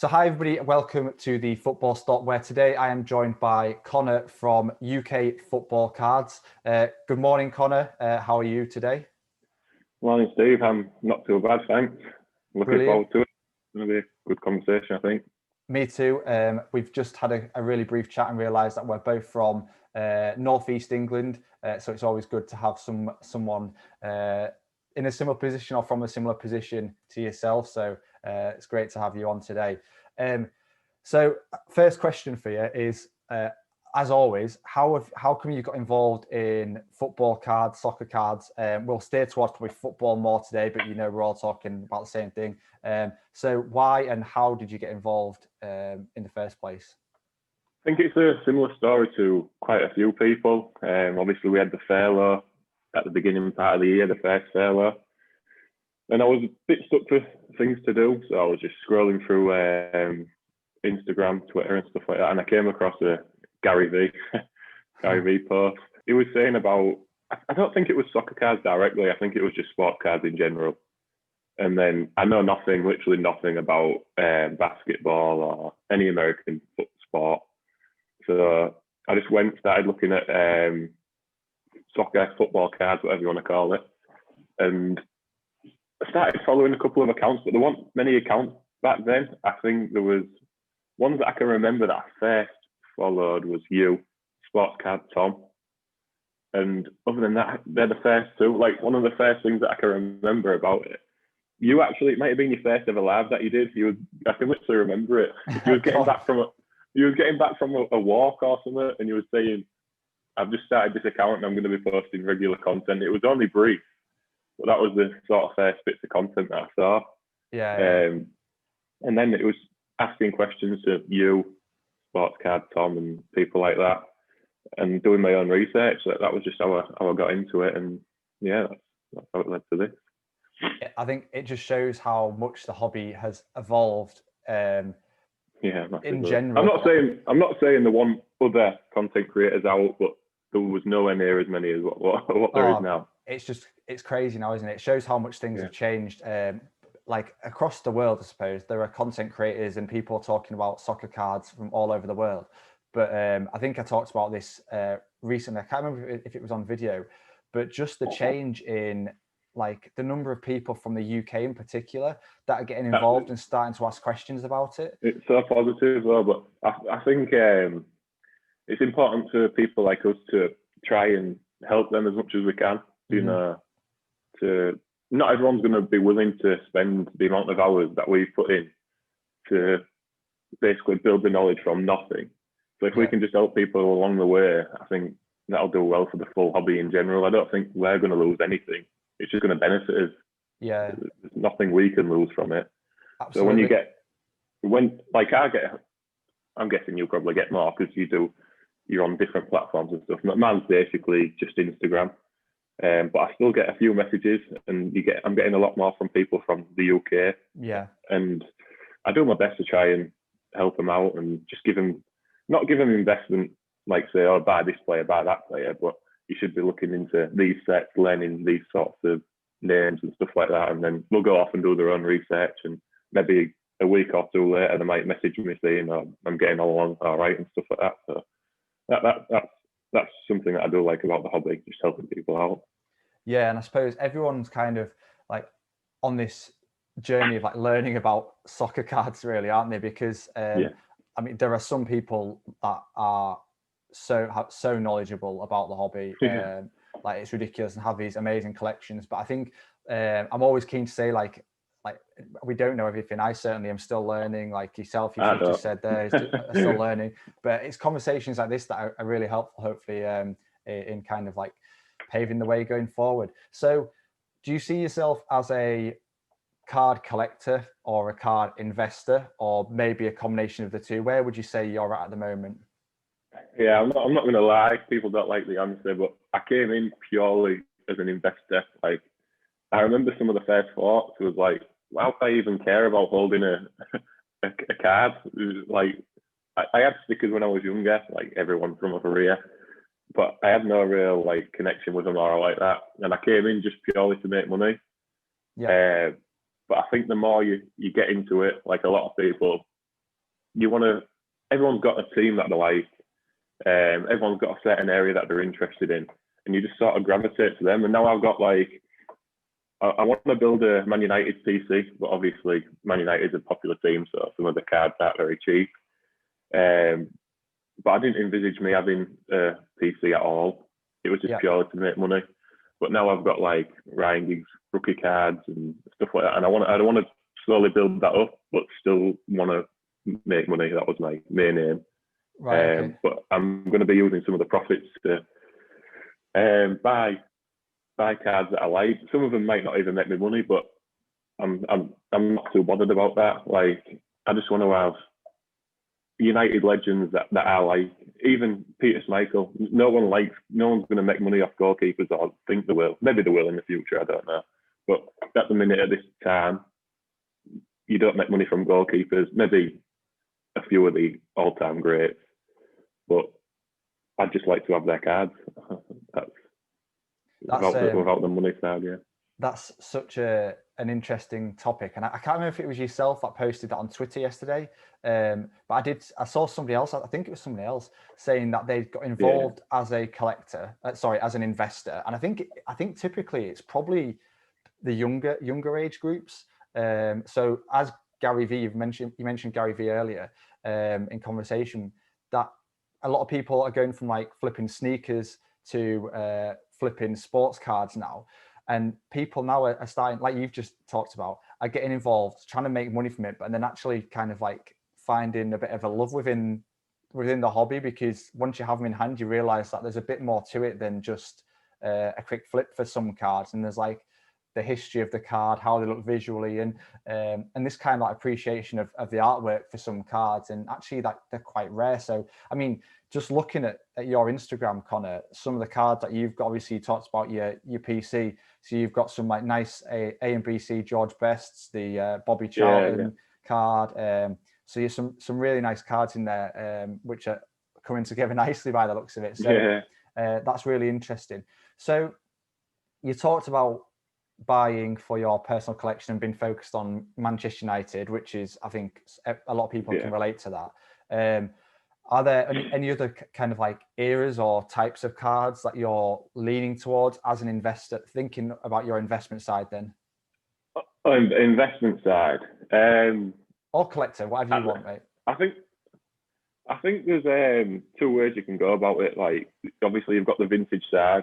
So hi everybody, welcome to the Football Stop, where today I am joined by Conor from UK Football Cards. Good morning, Conor. How are you today? Morning, Steve. I'm not too bad, thanks. Looking Brilliant. forward to it. It's going to be a good conversation, I think. Me too. We've just had a really brief chat and realised that we're both from northeast England, so it's always good to have someone in a similar position or from a similar position to yourself. So it's great to have you on today. So first question for you is, as always, how come you got involved in football cards, soccer cards? We'll steer towards probably football more today, but we're all talking about the same thing. So why and how did you get involved in the first place? I think it's a similar story to quite a few people. Obviously, we had the furlough at the beginning part of the year, the first furlough. And I was a bit stuck for things to do, so I was just scrolling through Instagram, Twitter, and stuff like that, and I came across a Gary V post. He was saying about, I don't think it was soccer cards directly. I think it was just sport cards in general. And then I know literally nothing about basketball or any American sport. So I just started looking at soccer, football cards, whatever you want to call it, and I started following a couple of accounts, but there weren't many accounts back then. I think there was ones that I can remember that I first followed was you, Sports Card Tom. And other than that, they're the first two. Like, one of the first things that I can remember about it, you actually, it might have been your first ever live that you did. I can literally remember it. You was getting back from a walk or something, and you were saying, I've just started this account and I'm going to be posting regular content. It was only brief, but that was the sort of first bits of content that I saw. Yeah. And then it was asking questions to you, Sports Card Tom, and people like that, and doing my own research. That was just how I got into it, and yeah, that's how it led to this. I think it just shows how much the hobby has evolved. In general, I'm not saying there weren't other content creators out, but there was nowhere near as many as what there is now. It's crazy now, isn't it? It shows how much things have changed. Like across the world, I suppose there are content creators and people talking about soccer cards from all over the world. But I think I talked about this recently. I can't remember if it was on video, but just the change in like the number of people from the UK in particular that are getting involved and starting to ask questions about it. It's so positive as well, but I think it's important for people like us to try and help them as much as we can. Not everyone's going to be willing to spend the amount of hours that we put in to basically build the knowledge from nothing. So if we can just help people along the way, I think that'll do well for the full hobby in general. I don't think we're going to lose anything. It's just going to benefit us. Yeah. There's nothing we can lose from it. Absolutely. So I'm guessing you'll probably get more because you're on different platforms and stuff. Mine's basically just Instagram. But I still get a few messages, and I'm getting a lot more from people from the UK. Yeah. And I do my best to try and help them out and just not give them investment, like say, oh, buy this player, buy that player, but you should be looking into these sets, learning these sorts of names and stuff like that. And then they'll go off and do their own research, and maybe a week or two later, they might message me saying, oh, I'm getting along all right and stuff like that. So that's something that I do like about the hobby, just helping people out. Yeah, and I suppose everyone's kind of like on this journey of like learning about soccer cards, really, aren't they? Because I mean, there are some people that are so knowledgeable about the hobby, like it's ridiculous, and have these amazing collections. But I think I'm always keen to say like we don't know everything. I certainly am still learning, like yourself. You just said there, is still learning. But it's conversations like this that are really helpful, hopefully, in kind of like paving the way going forward. So, do you see yourself as a card collector or a card investor, or maybe a combination of the two? Where would you say you're at the moment? Yeah, I'm not going to lie. People don't like the answer, but I came in purely as an investor. Like, I remember some of the first thoughts was like, why would I even care about holding a card? Like, I had stickers when I was younger, like everyone from over here, but I had no real like connection with them or like that. And I came in just purely to make money. Yeah. But I think the more you get into it, like a lot of people, everyone's got a team that they like. Everyone's got a certain area that they're interested in, and you just sort of gravitate to them. And now I've got like, I want to build a Man United PC, but obviously Man United is a popular team, so some of the cards aren't very cheap. But I didn't envisage me having a PC at all. It was just purely to make money. But now I've got like Ryan Giggs rookie cards and stuff like that, and I want to slowly build that up, but still want to make money. That was my main aim. Right. Okay. But I'm going to be using some of the profits to buy cards that I like. Some of them might not even make me money, but I'm not too bothered about that. Like, I just want to have United legends that I like. Even Peter Schmeichel. No one's going to make money off goalkeepers, or I think they will. Maybe they will in the future, I don't know. But at the minute, at this time, you don't make money from goalkeepers. Maybe a few of the all-time greats, but I'd just like to have their cards. That's without the money side, yeah. That's such an interesting topic, and I can't remember if it was yourself that posted that on Twitter yesterday, but I saw somebody else, I think it was somebody else, saying that they got involved as a collector, as an investor, and I think typically it's probably the younger age groups. So as Gary V, you mentioned Gary V earlier in conversation, that a lot of people are going from like flipping sneakers to flipping sports cards now. And people now are starting, like you've just talked about, are getting involved, trying to make money from it, but then actually kind of like finding a bit of a love within the hobby, because once you have them in hand, you realize that there's a bit more to it than just a quick flip for some cards. And there's like the history of the card, how they look visually, and this kind of like appreciation of the artwork for some cards. And actually that they're quite rare. So, I mean, just looking at your Instagram, Conor, some of the cards that you've got, obviously you talked about your PC. So you've got some like nice A and BC George Bests, the Bobby Charlton card. So you have some really nice cards in there, which are coming together nicely by the looks of it. So that's really interesting. So you talked about buying for your personal collection and being focused on Manchester United, which is, I think, a lot of people can relate to that. Are there any other kind of like eras or types of cards that you're leaning towards as an investor, thinking about your investment side then? Investment side. Or collector, whatever you want, mate. I think there's two ways you can go about it. Like, obviously you've got the vintage side.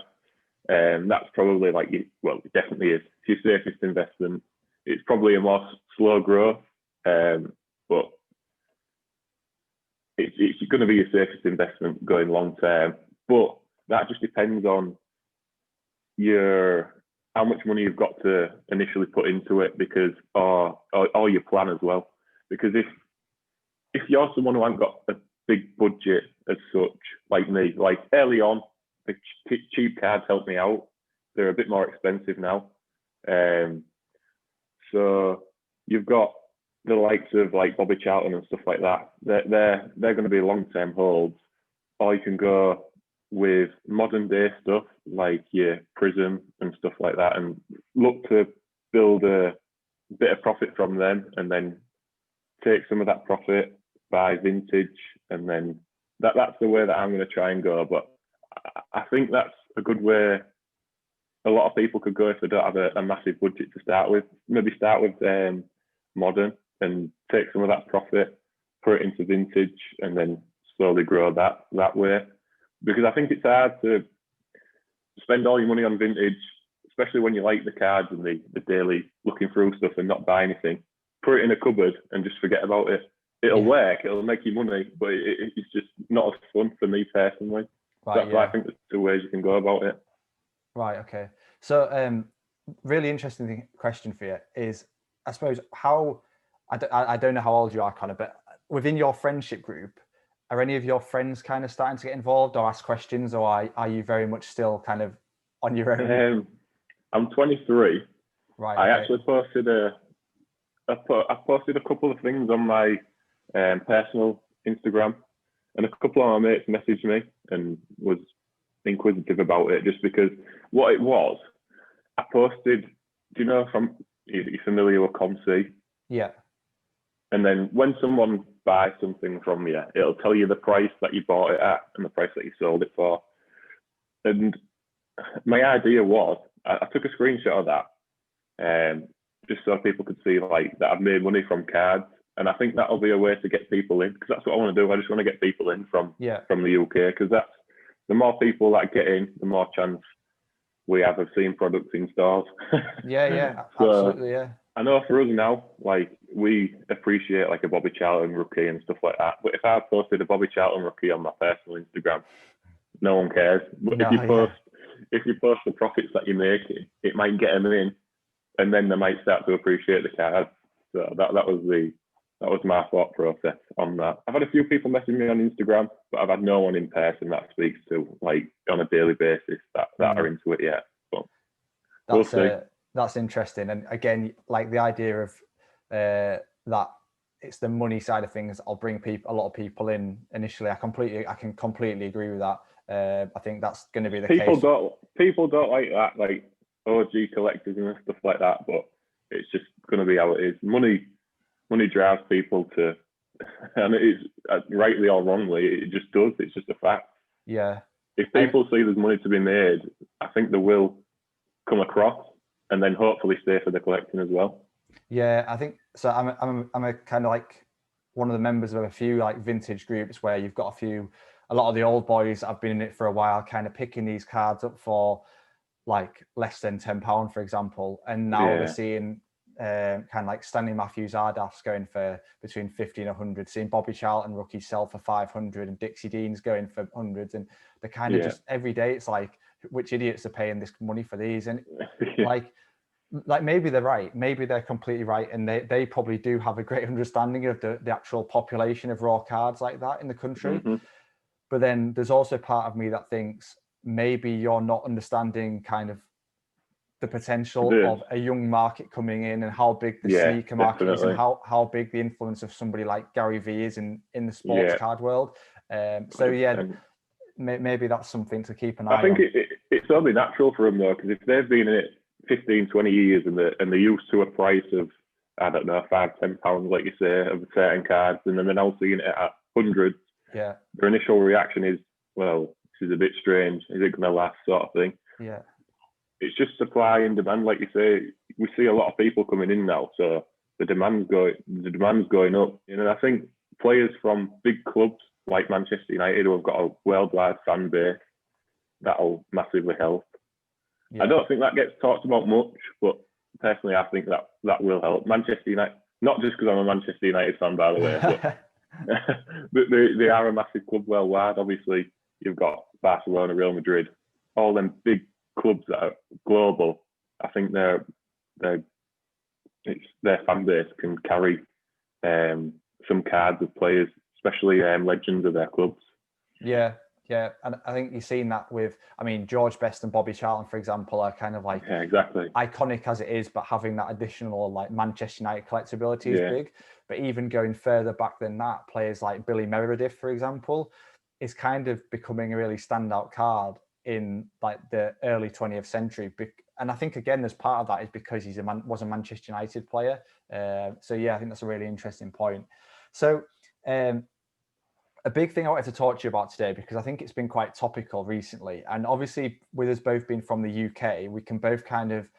That's probably like, it definitely is. It's your safest investment. It's probably a more slow growth, but it's going to be your safest investment going long term. But that just depends on how much money you've got to initially put into it, because or your plan as well. Because if you're someone who hasn't got a big budget as such, like me, like early on, the cheap cards helped me out. They're a bit more expensive now. So you've got the likes of like Bobby Charlton and stuff like that. They're going to be long-term holds. Or you can go with modern day stuff like your Prism and stuff like that, and look to build a bit of profit from them, and then take some of that profit, buy vintage, and then that's the way that I'm going to try and go. But I think that's a good way a lot of people could go if they don't have a massive budget to start with. Maybe start with modern and take some of that profit, put it into vintage, and then slowly grow that way. Because I think it's hard to spend all your money on vintage, especially when you like the cards and the daily looking through stuff and not buy anything. Put it in a cupboard and just forget about it. It'll work, it'll make you money, but it's just not as fun for me personally. Right, that's why I think there's two ways you can go about it. Right, okay. So really interesting question for you is, I suppose, I don't know how old you are, Conor, but within your friendship group, are any of your friends kind of starting to get involved or ask questions, or are you very much still kind of on your own? I'm 23. Right. I actually posted I posted a couple of things on my personal Instagram, and a couple of my mates messaged me and was inquisitive about it, just because what it was, I posted, do you know, you're familiar with ComC? Yeah. And then when someone buy something from you, it'll tell you the price that you bought it at and the price that you sold it for. And my idea was, I took a screenshot of that, just so people could see like that I've made money from cards. And I think that'll be a way to get people in, because that's what I want to do. I just want to get people in from the UK, because that's the more people that get in, the more chance we have of seeing products in stores. Yeah, so, absolutely, yeah. I know for us now, like we appreciate like a Bobby Charlton rookie and stuff like that. But if I posted a Bobby Charlton rookie on my personal Instagram, no one cares. But if you post the profits that you're making, it might get them in, and then they might start to appreciate the card. So that was my thought process on that. I've had a few people message me on Instagram, but I've had no one in person that speaks to like on a daily basis that are into it yet. But we'll see. That's interesting. And again, like the idea of that it's the money side of things, I'll bring a lot of people in initially. I can completely agree with that. I think that's going to be the case. People don't like that, like OG collectors and stuff like that, but it's just going to be how it is. Money drives people to, and it's rightly or wrongly, it just does. It's just a fact. Yeah. If people see there's money to be made, I think they will come across, and then hopefully stay for the collecting as well. Yeah, I think so. I'm a kind of like one of the members of a few like vintage groups where you've got a lot of the old boys that have been in it for a while, kind of picking these cards up for like less than £10, for example, and now we're seeing kind of like Stanley Matthews Ardaffs going for between 50 and 100, seeing Bobby Charlton rookies sell for 500 and Dixie Dean's going for hundreds, and they're kind of just every day it's like, which idiots are paying this money for these? And like maybe they're right, maybe they're completely right, and they probably do have a great understanding of the actual population of raw cards like that in the country. But then there's also part of me that thinks maybe you're not understanding kind of the potential of a young market coming in, and how big the sneaker market is, and how big the influence of somebody like Gary Vee is in the sports card world. Maybe that's something to keep an eye on. I think it's only natural for them though, because if they've been in it 15, 20 years and they're used to a price of, I don't know, £5-10, like you say, of certain cards, and then they're now seeing it at hundreds, their initial reaction is, well, this is a bit strange. Is it going to last, sort of thing? Yeah. It's just supply and demand, like you say. We see a lot of people coming in now, so the demand's going up. You know, I think players from big clubs like Manchester United, who have got a worldwide fan base, that'll massively help. I don't think that gets talked about much, but personally, I think that will help. Manchester United, not just because I'm a Manchester United fan, by the way, but they are a massive club worldwide. Obviously, you've got Barcelona, Real Madrid, all them big clubs that are global. I think their fan base can carry some cards of players, especially legends of their clubs. Yeah, and I think you've seen that with, I mean, George Best and Bobby Charlton, for example, are kind of like exactly iconic as it is, but having that additional like Manchester United collectability is big. But even going further back than that, players like Billy Meredith, for example, is kind of becoming a really standout card in like the early 20th century. And I think again, there's part of that is because he was a Manchester United player. So yeah, I think that's a really interesting point. So a big thing I wanted to talk to you about today, because I think it's been quite topical recently, and obviously with us both being from the UK, we can both kind of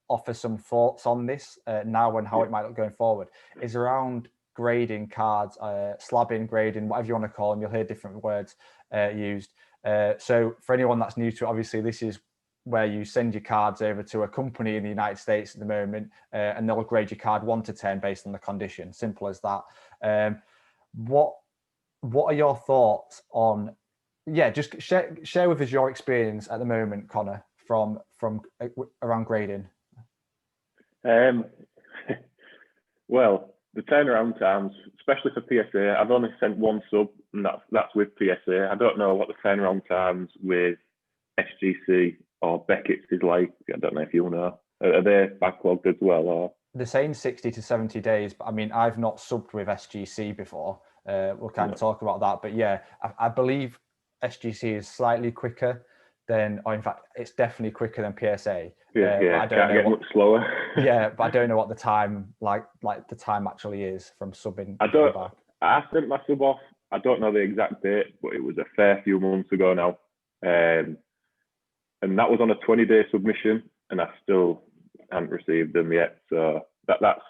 offer some thoughts on this now and how it might look going forward, is around grading cards, slabbing, grading, whatever you want to call them. You'll hear different words used. So for anyone that's new to it, obviously this is where you send your cards over to a company in the United States at the moment, and they'll grade your card 1 to 10 based on the condition. Simple as that. What are your thoughts on? Yeah, just share with us your experience at the moment, Conor, from around grading. Well, the turnaround times, especially for PSA, I've only sent one sub, and that's with PSA. I don't know what the turnaround times with SGC or Beckett's is like. I don't know if you know. Are they backlogged as well, or? They're saying 60 to 70 days, but I mean, I've not subbed with SGC before. We'll kind of talk about that, but yeah, I believe SGC is slightly quicker than, or in fact, it's definitely quicker than PSA. Yeah, I don't know much slower. Yeah, but I don't know what the time like the time actually is from subbing. I sent my sub off. I don't know the exact date, but it was a fair few months ago now. And that was on a 20-day submission, and I still haven't received them yet. So that's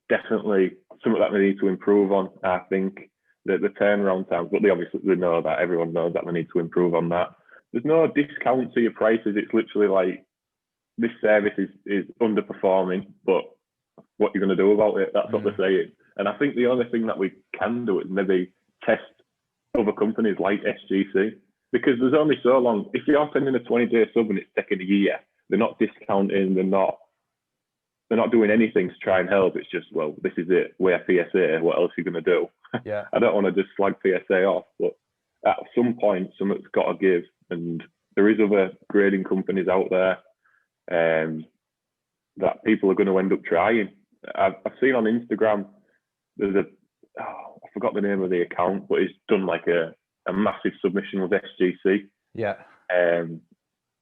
definitely something that they need to improve on. I think the turnaround times, but they know that. Everyone knows that they need to improve on that. There's no discount to your prices. It's literally like, this service is underperforming, but what you're going to do about it? That's what they're saying. And I think the only thing that we can do is maybe test other companies like SGC, because there's only so long. If you're sending a 20-day sub and it's taking a year, they're not discounting, they're not doing anything to try and help. It's just, well, this is it. We're PSA. What else are you going to do? Yeah. I don't want to just slag PSA off, but at some point, something's got to give. And there is other grading companies out there that people are going to end up trying. I've seen on Instagram, there's I forgot the name of the account, but it's done like a massive submission with SGC. Yeah.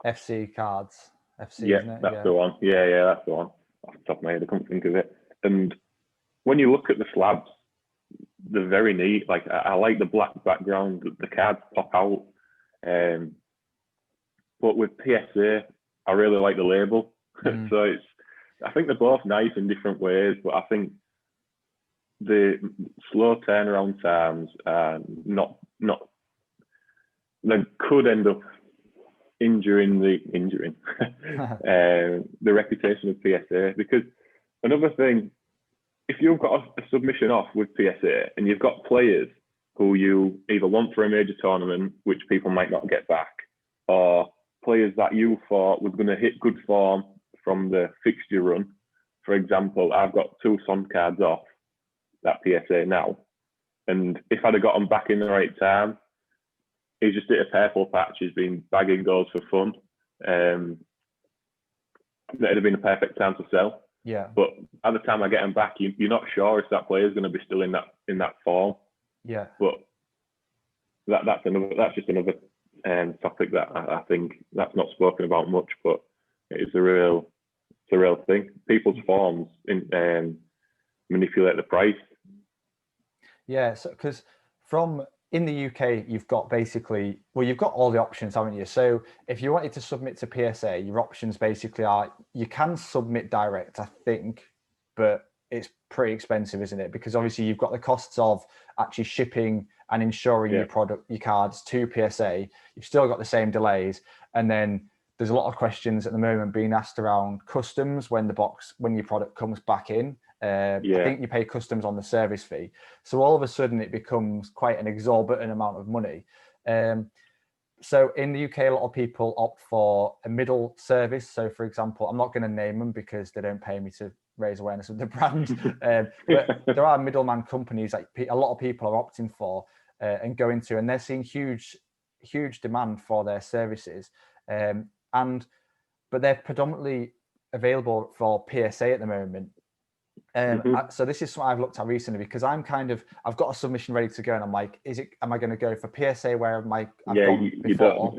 FC cards. FC, yeah, isn't it? That's the one. Yeah, that's the one. Off the top of my head, I couldn't think of it. And when you look at the slabs, they're very neat. Like, I like the black background, the cards pop out. But with PSA, I really like the label. So I think they're both nice in different ways, but I think the slow turnaround times are not they could end up injuring the reputation of PSA. Because another thing, if you've got a submission off with PSA and you've got players who you either want for a major tournament, which people might not get back, or players that you thought was going to hit good form from the fixture run. For example, I've got 2 Son cards off that PSA now, and if I'd have got them back in the right time, he's just hit a purple patch. He's been bagging goals for fun. That'd have been a perfect time to sell. Yeah. But at the time I get him back, you're not sure if that player is going to be still in that form. Yeah. But that's just another topic that I think that's not spoken about much, but it's a real thing. People's forms manipulate the price. Yeah, so because in the UK, you've got all the options, haven't you? So if you wanted to submit to PSA, your options basically are, you can submit direct, I think, but it's pretty expensive, isn't it? Because obviously you've got the costs of actually shipping and insuring your cards to PSA. You've still got the same delays. And then there's a lot of questions at the moment being asked around customs when your product comes back in. I think you pay customs on the service fee. So all of a sudden it becomes quite an exorbitant amount of money. So in the UK, a lot of people opt for a middle service. So for example, I'm not going to name them because they don't pay me to raise awareness of the brand. But there are middleman companies like a lot of people are opting for and going to, and they're seeing huge demand for their services. But they're predominantly available for PSA at the moment. So this is something I've looked at recently because I've got a submission ready to go, and I'm like, am I going to go for PSA where I've gone before?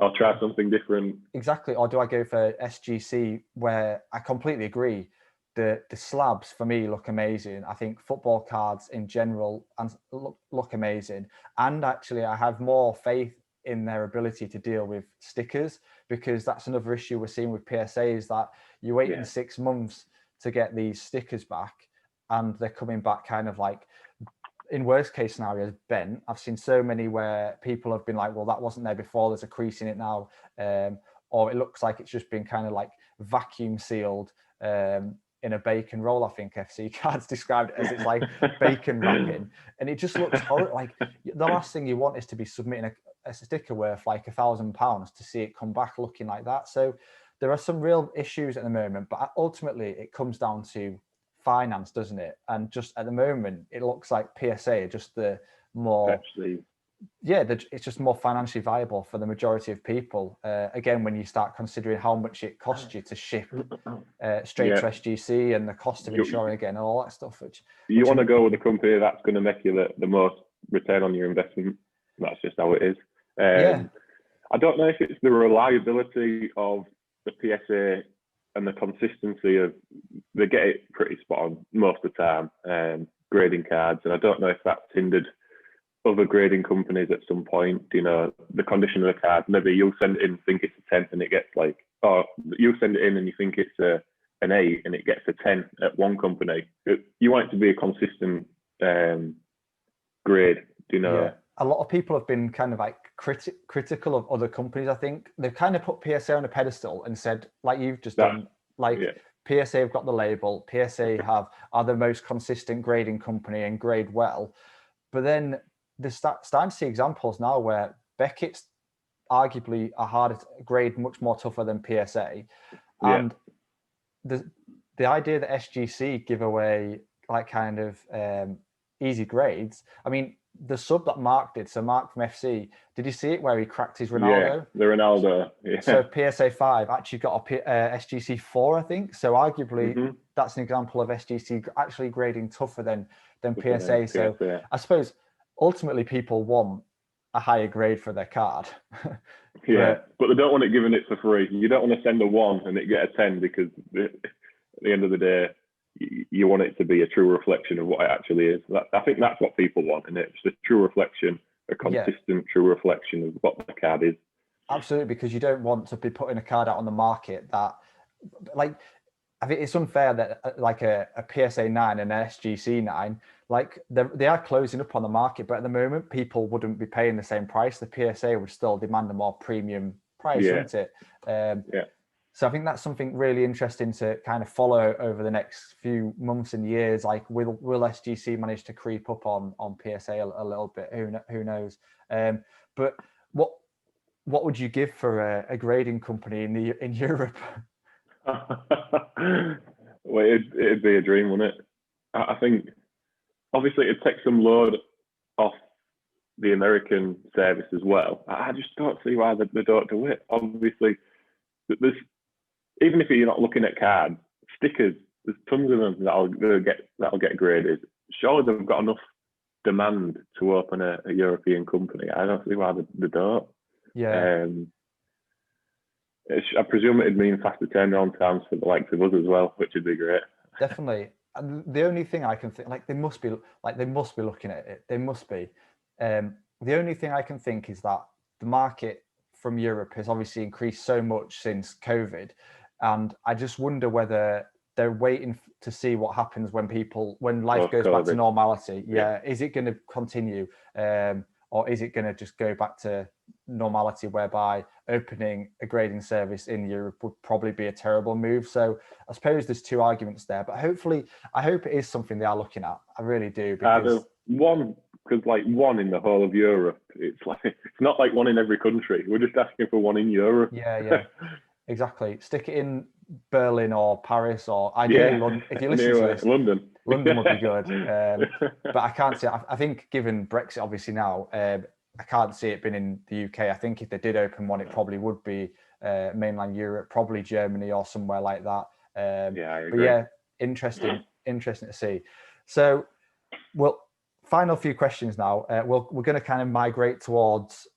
I'll try something different. Exactly. Or do I go for SGC where I completely agree? The slabs for me look amazing. I think football cards in general look amazing. And actually I have more faith in their ability to deal with stickers, because that's another issue we're seeing with PSA is that you're waiting 6 months to get these stickers back, and they're coming back kind of like, in worst case scenarios, bent. I've seen so many where people have been like, well, that wasn't there before, there's a crease in it now, or it looks like it's just been kind of like vacuum sealed in a bacon roll. I think FC cards described it as it's like bacon wrapping, and it just looks horrible. Like the last thing you want is to be submitting a sticker worth like £1,000 to see it come back looking like that. So there are some real issues at the moment, but ultimately it comes down to finance, doesn't it? And just at the moment, it looks like PSA are just the more, it's just more financially viable for the majority of people. Again, when you start considering how much it costs you to ship straight to SGC and the cost of insuring again and all that stuff. You want to go with a company that's going to make you the most return on your investment. That's just how it is. I don't know if it's the reliability of the PSA and the consistency of, they get it pretty spot on most of the time. grading cards, and I don't know if that's hindered other grading companies at some point. You know, the condition of the card. Maybe you'll send it in, think it's a 10, and it gets like, or you'll send it in and you think it's an 8, and it gets a 10 at one company. You want it to be a consistent grade. You know. Yeah. A lot of people have been kind of like critical of other companies. I think they've kind of put PSA on a pedestal and said, like you've just done, like PSA have got the label, PSA are the most consistent grading company and grade well. But then they're starting to see examples now where Beckett's arguably are harder to grade, much more tougher than PSA. And the idea that SGC give away like kind of easy grades, I mean, the sub that Mark did, so Mark from FC, did you see it where he cracked his Ronaldo? Yeah, the Ronaldo. Yeah. So PSA 5 actually got a SGC 4, I think. So arguably that's an example of SGC actually grading tougher than PSA. So I suppose ultimately people want a higher grade for their card. But they don't want it given it for free. You don't want to send a 1 and it get a 10 because at the end of the day, you want it to be a true reflection of what it actually is. I think that's what people want, and it's a true reflection, a consistent true reflection of what the card is. Absolutely, because you don't want to be putting a card out on the market that, like, I think it's unfair that like a PSA 9 and an SGC 9, like they are closing up on the market, but at the moment people wouldn't be paying the same price. The PSA would still demand a more premium price, wouldn't it? So I think that's something really interesting to kind of follow over the next few months and years. Like, will SGC manage to creep up on PSA a little bit? Who knows? But what would you give for a grading company in Europe? Well, it'd be a dream, wouldn't it? I think obviously it'd take some load off the American service as well. I just don't see why they don't do it. Obviously, there's, even if you're not looking at cards, stickers, there's tons of them that'll get graded. Surely they've got enough demand to open a European company. I don't see why they don't. Yeah. I presume it'd mean faster turnaround times for the likes of us as well, which would be great. Definitely. And the only thing I can think, like they must be looking at it. They must be. The only thing I can think is that the market from Europe has obviously increased so much since COVID, and I just wonder whether they're waiting to see what happens when life goes back to normality. Is it going to continue, or is it going to just go back to normality, whereby opening a grading service in Europe would probably be a terrible move? So I suppose there's two arguments there, but I hope it is something they are looking at. I really do. Because like one in the whole of Europe, it's not like one in every country. We're just asking for one in Europe. Yeah. Exactly. Stick it in Berlin or Paris, or ideally London. If you listen to this, London would be good. But I can't see. I think given Brexit, obviously now, I can't see it being in the UK. I think if they did open one, it probably would be mainland Europe, probably Germany or somewhere like that. I agree. But yeah, interesting to see. So, final few questions now. We're going to kind of migrate towards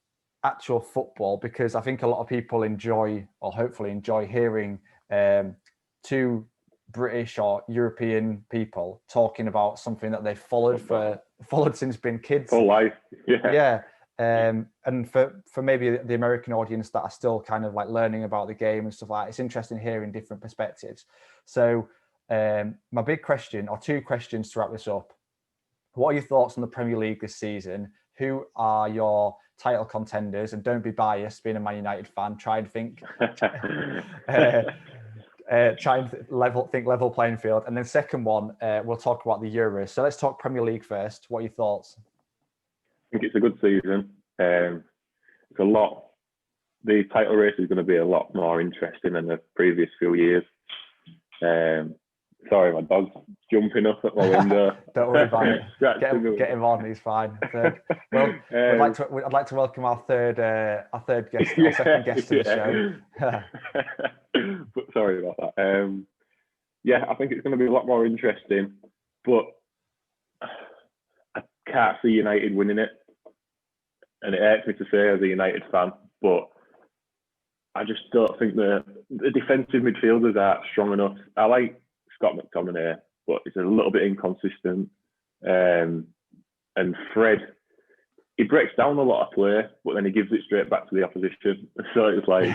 actual football, because I think a lot of people hopefully enjoy hearing two British or European people talking about something that they've followed since being kids. Whole life. Yeah. And for maybe the American audience that are still kind of like learning about the game and stuff like that, it's interesting hearing different perspectives. So my big question, or two questions to wrap this up: what are your thoughts on the Premier League this season? Who are your title contenders? And don't be biased, being a Man United fan. Try and think, level playing field. And then second one, we'll talk about the Euros. So let's talk Premier League first. What are your thoughts? I think it's a good season. It's a lot. The title race is going to be a lot more interesting than the previous few years. Sorry, my dog's jumping up at my window. Don't worry about it. Get him on. He's fine. Well, I'd like to welcome our third guest, our second guest to the show. But sorry about that. I think it's going to be a lot more interesting, but I can't see United winning it, and it hurts me to say as a United fan, but I just don't think the defensive midfielders are strong enough. I like Scott McTominay, but he's a little bit inconsistent. And Fred, he breaks down a lot of play, but then he gives it straight back to the opposition. So it's like,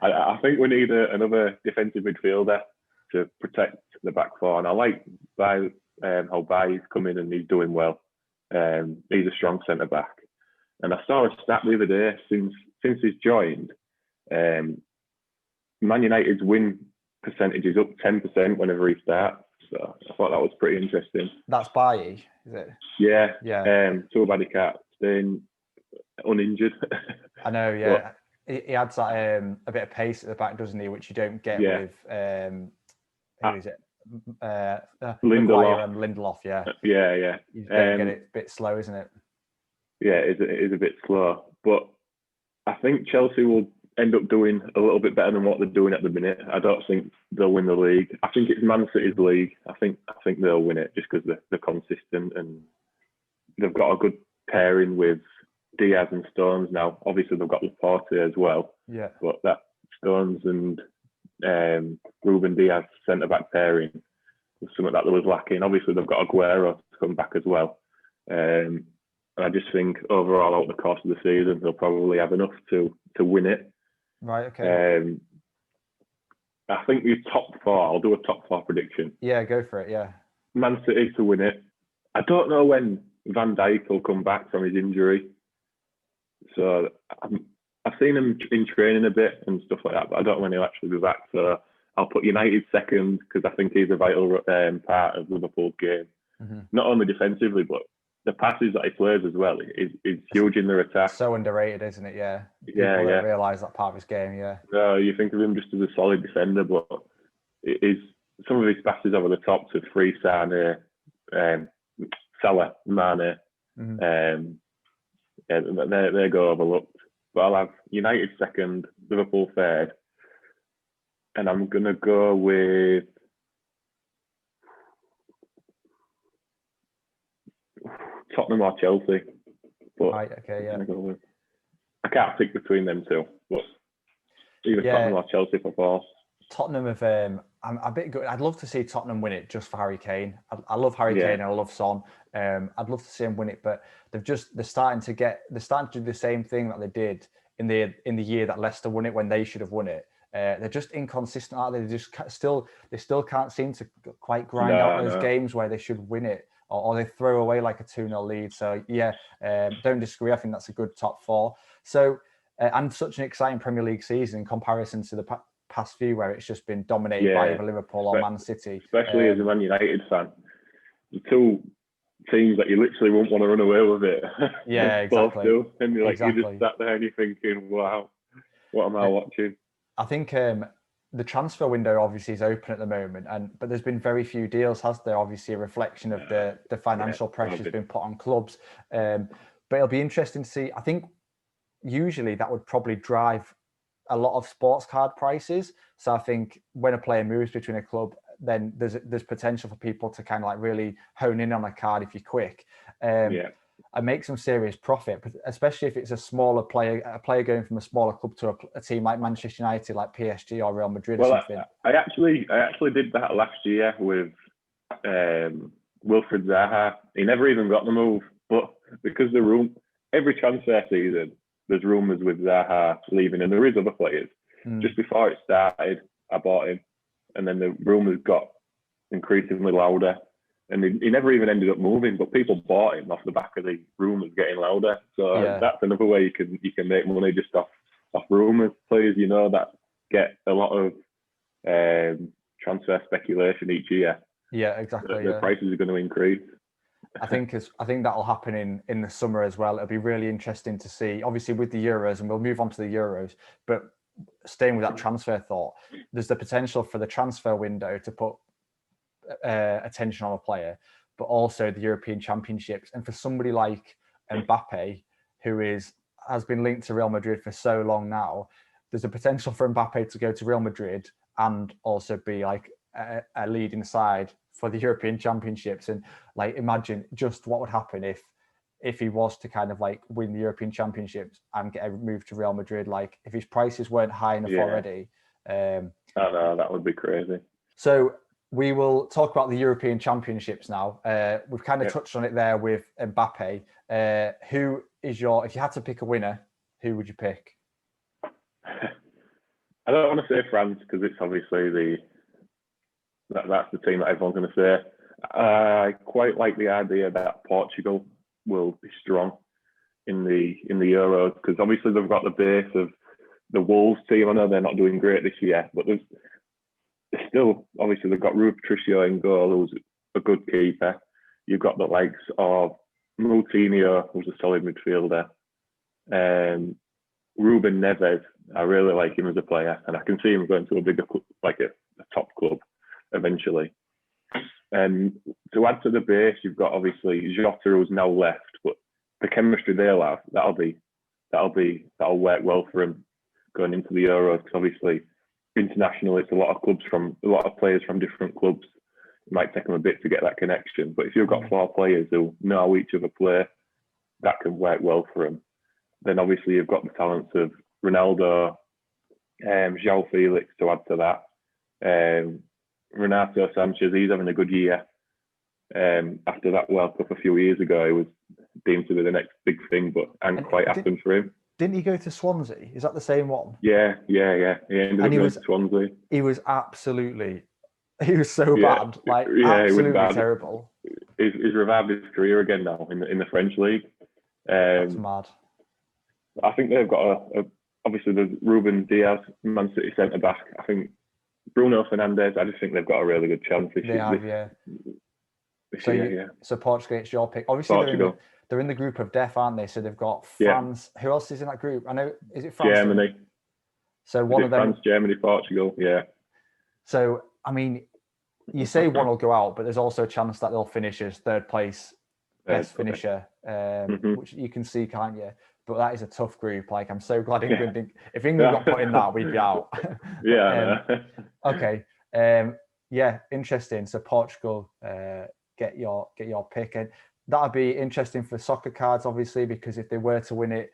I think we need another defensive midfielder to protect the back four. And I like how Baye's come in and he's doing well. He's a strong centre back. And I saw a stat the other day since he's joined, Man United's win percentage is up 10% whenever he starts. So I thought that was pretty interesting. That's Baye, is it? Yeah. Yeah. Two body cat staying uninjured. I know, yeah. But he adds that a bit of pace at the back, doesn't he? Which you don't get with who is it? Lindelof and Lindelof, yeah. Yeah. You don't get it. A bit slow, isn't it? Yeah, it is a bit slow. But I think Chelsea will end up doing a little bit better than what they're doing at the minute. I don't think they'll win the league. I think it's Man City's league. I think they'll win it just because they're consistent and they've got a good pairing with Diaz and Stones now. Obviously, they've got Laporte as well. Yeah. But that Stones and Ruben Diaz centre-back pairing was something that was lacking. Obviously, they've got Aguero to come back as well. And I just think overall, over the course of the season, they'll probably have enough to win it. Right, okay. I think the top four, I'll do a top four prediction. Yeah, go for it, yeah. Man City to win it. I don't know when Van Dijk will come back from his injury. So I've seen him in training a bit and stuff like that, but I don't know when he'll actually be back. So I'll put United second because I think he's a vital part of Liverpool's game. Mm-hmm. Not only defensively, but the passes that he plays as well is huge in their attack. So underrated, isn't it? Yeah. People don't realise that part of his game, yeah. No, you think of him just as a solid defender, but it is some of his passes over the top to Free Sane, Salah, Mane. Mm-hmm. They go overlooked. But I'll have United second, Liverpool third, and I'm going to go with Tottenham or Chelsea. But right, okay, yeah. I can't pick between them two, but either Tottenham or Chelsea for fourth. Tottenham have, I'm a bit good. I'd love to see Tottenham win it just for Harry Kane. I love Harry Kane and I love Son. I'd love to see him win it, but they're starting to do the same thing that they did in the year that Leicester won it when they should have won it. They're just inconsistent, aren't they? They still can't seem to quite grind out those games where they should win it, or they throw away like a 2-0 lead. So don't disagree. I think that's a good top four. So and such an exciting Premier League season in comparison to the past few where it's just been dominated by either Liverpool or Man City. Especially as a Man United fan, the two teams that you literally won't want to run away with it. Yeah, exactly. And you're like, you just sat there and you're thinking, wow, what am I watching? I think the transfer window obviously is open at the moment, but there's been very few deals, has there? Obviously, a reflection of the financial pressures being put on clubs. But it'll be interesting to see. I think usually that would probably drive a lot of sports card prices. So I think when a player moves between a club, then there's potential for people to kind of like really hone in on a card if you're quick. And make some serious profit, but especially if it's a player going from a smaller club to a team like Manchester United, like PSG or Real Madrid or something. I actually did that last year with Wilfried Zaha. He never even got the move, but because every transfer season, there's rumours with Zaha leaving, and there is other players. Just before it started, I bought him, and then the rumours got increasingly louder. And he never even ended up moving, but people bought him off the back of the rumours getting louder. So that's another way you can make money just off rumours. Players that get a lot of transfer speculation each year. Yeah, exactly. The prices are going to increase. I think that'll happen in the summer as well. It'll be really interesting to see. Obviously, with the Euros, and we'll move on to the Euros, but staying with that transfer thought, there's the potential for the transfer window to put attention on a player, but also the European Championships. And for somebody like Mbappe, who has been linked to Real Madrid for so long now, there's a potential for Mbappe to go to Real Madrid and also be like a leading side for the European Championships. And like, imagine just what would happen if he was to kind of like win the European Championships and get a move to Real Madrid. Like, if his prices weren't high enough already. I know, that would be crazy. So we will talk about the European Championships now. We've kind of touched on it there with Mbappe. Who is if you had to pick a winner, who would you pick? I don't want to say France because it's obviously that's the team that everyone's going to say. I quite like the idea that Portugal will be strong in the Euros because obviously they've got the base of the Wolves team. I know they're not doing great this year, but there's still obviously they've got Rui Patricio in goal, who's a good keeper. You've got the likes of Moutinho, who's a solid midfielder. Ruben Neves, I really like him as a player, and I can see him going to a bigger club, like a top club, eventually. And to add to the base, you've got obviously Jota, who's now left, but the chemistry they'll have, that'll work well for him going into the Euros. Because obviously, internationally, it's a lot of players from different clubs. It might take them a bit to get that connection, but if you've got 4 players who know how each other play, that can work well for them. Then obviously you've got the talents of Ronaldo, João Felix to add to that. Renato Sanchez, he's having a good year. After that World Cup a few years ago, he was deemed to be the next big thing, but hadn't quite happened for him. Didn't he go to Swansea? Is that the same one? Yeah. He ended up going to Swansea. He was so bad, absolutely bad. Terrible. He's revived his career again now in the French league. That's mad. I think they've got obviously there's Ruben Diaz, Man City centre back. I think Bruno Fernandes. I just think they've got a really good chance this year. So Portugal, it's your pick. Obviously, they're in the group of death, aren't they? So they've got France. Who else is in that group? I know. Is it France? Germany. So one of them. France, Germany, Portugal. Yeah. So I mean, you say one will go out, but there's also a chance that they'll finish as third place, best finisher, which you can see, can't you? But that is a tough group. Like, I'm so glad England. If England got put in that, we'd be out. Okay. Interesting. So Portugal, get your pick, and that'd be interesting for soccer cards, obviously, because if they were to win it,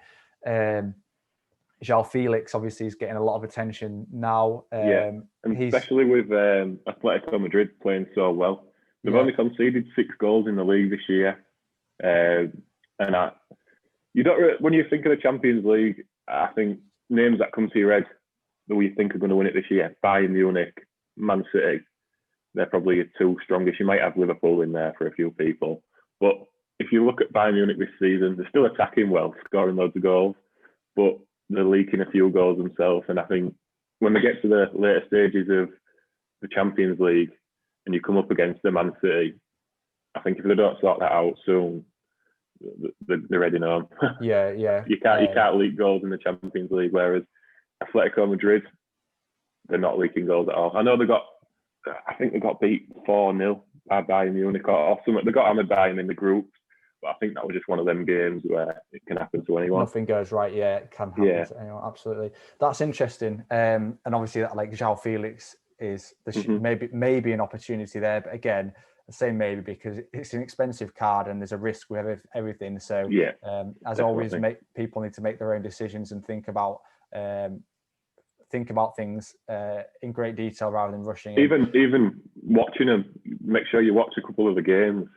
João Felix obviously is getting a lot of attention now. And especially with Atletico Madrid playing so well. They've only conceded 6 goals in the league this year, you don't when you think of the Champions League, I think names that come to your head that we think are going to win it this year: Bayern Munich, Man City. They're probably your 2 strongest. You might have Liverpool in there for a few people, but if you look at Bayern Munich this season, they're still attacking well, scoring loads of goals, but they're leaking a few goals themselves. And I think when they get to the later stages of the Champions League and you come up against the Man City, I think if they don't sort that out soon, they're heading home. You can't leak goals in the Champions League, whereas Atletico Madrid, they're not leaking goals at all. I know I think they got beat 4-0 by Bayern Munich or something. They got hammered by him in the groups, but I think that was just one of them games where it can happen to anyone. Nothing goes right, it can happen to anyone, absolutely. That's interesting. And obviously that, like, João Felix is maybe an opportunity there, but again, I say maybe because it's an expensive card and there's a risk with everything. So as always, people need to make their own decisions and think about things in great detail rather than rushing. Even watching them, make sure you watch a couple of the games.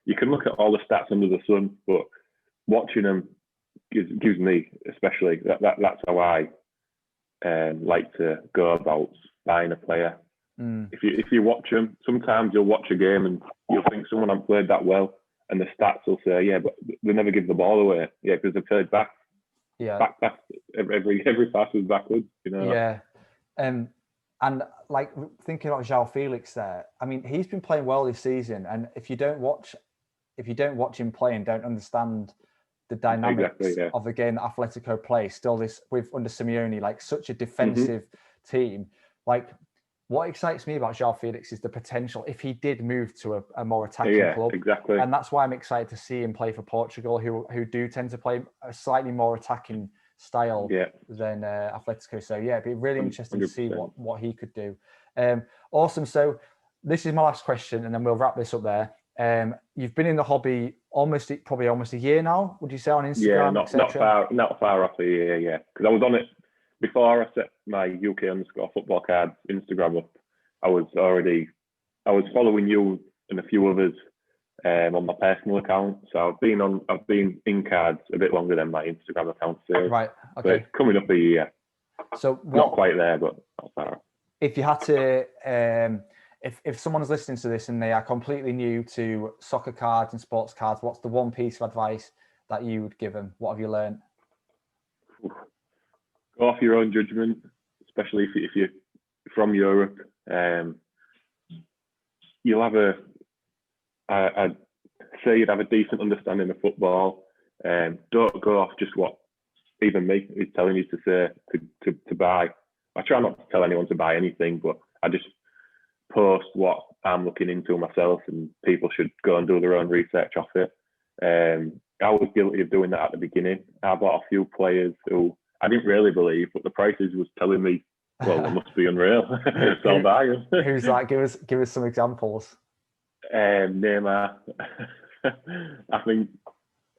You can look at all the stats under the sun, but watching them gives me, especially that's how I like to go about buying a player. If you watch them, sometimes you'll watch a game and you'll think someone hasn't played that well, and the stats will say, but they never give the ball away. Because they've played back. Back every pass was backwards. And like thinking about João Felix there, I mean, he's been playing well this season, and if you don't watch him play and don't understand the dynamics of the game that Atletico play, still this with under Simeone, like such a defensive team, like. What excites me about João Felix is the potential if he did move to a more attacking club. Exactly. And that's why I'm excited to see him play for Portugal, who do tend to play a slightly more attacking style than Atletico. So it'd be really interesting 100%. To see what he could do. Awesome. So this is my last question, and then we'll wrap this up there. You've been in the hobby probably almost a year now. Would you say on Instagram? Not far off a year. Yeah, because I was on it. Before I set my UK_football cards Instagram up, I was already I was following you and a few others on my personal account. So I've been in cards a bit longer than my Instagram account. So, right. Okay. So it's coming up a year. So not quite there, but not far. If you had to, if someone's listening to this and they are completely new to soccer cards and sports cards, what's the one piece of advice that you would give them? What have you learned? Go off your own judgment, especially if you're from Europe. You'll have I'd say you'd have a decent understanding of football. Don't go off just what even me is telling you to say to buy. I try not to tell anyone to buy anything, but I just post what I'm looking into myself, and people should go and do their own research off it. I was guilty of doing that at the beginning. I bought a few players who I didn't really believe, but the prices was telling me, well, it must be unreal. So I'll buy them. Who's that? Give us some examples. Neymar. I think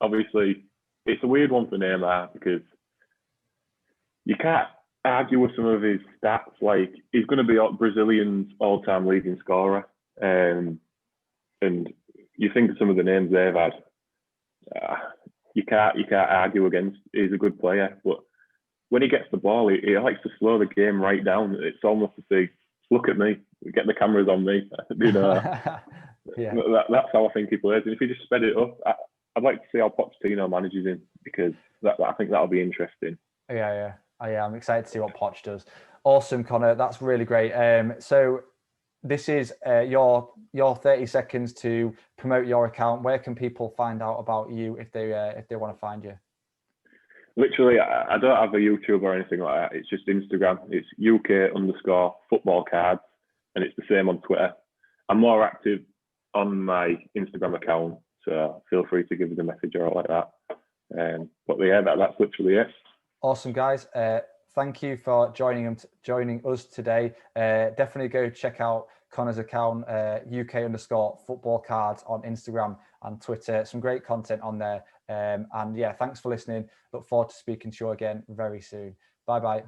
obviously it's a weird one for Neymar because you can't argue with some of his stats. Like, he's going to be Brazilian's all-time leading scorer, and you think of some of the names they've had. You can't argue against. He's a good player, but when he gets the ball, he likes to slow the game right down. It's almost to say, look at me, get the cameras on me. You know, yeah. That's how I think he plays. And if he just sped it up, I'd like to see how Pochettino manages him, because I think that'll be interesting. Yeah. I'm excited to see what Poch does. Awesome, Conor. That's really great. So this is your 30 seconds to promote your account. Where can people find out about you if they want to find you? Literally, I don't have a YouTube or anything like that. It's just Instagram. It's UK_football cards, and it's the same on Twitter. I'm more active on my Instagram account, so feel free to give us a message or like that. But yeah, that's literally it. Awesome, guys. Thank you for joining us today. Definitely go check out Conor's account, UK_football cards on Instagram and Twitter. Some great content on there. And yeah, thanks for listening. Look forward to speaking to you again very soon. Bye-bye.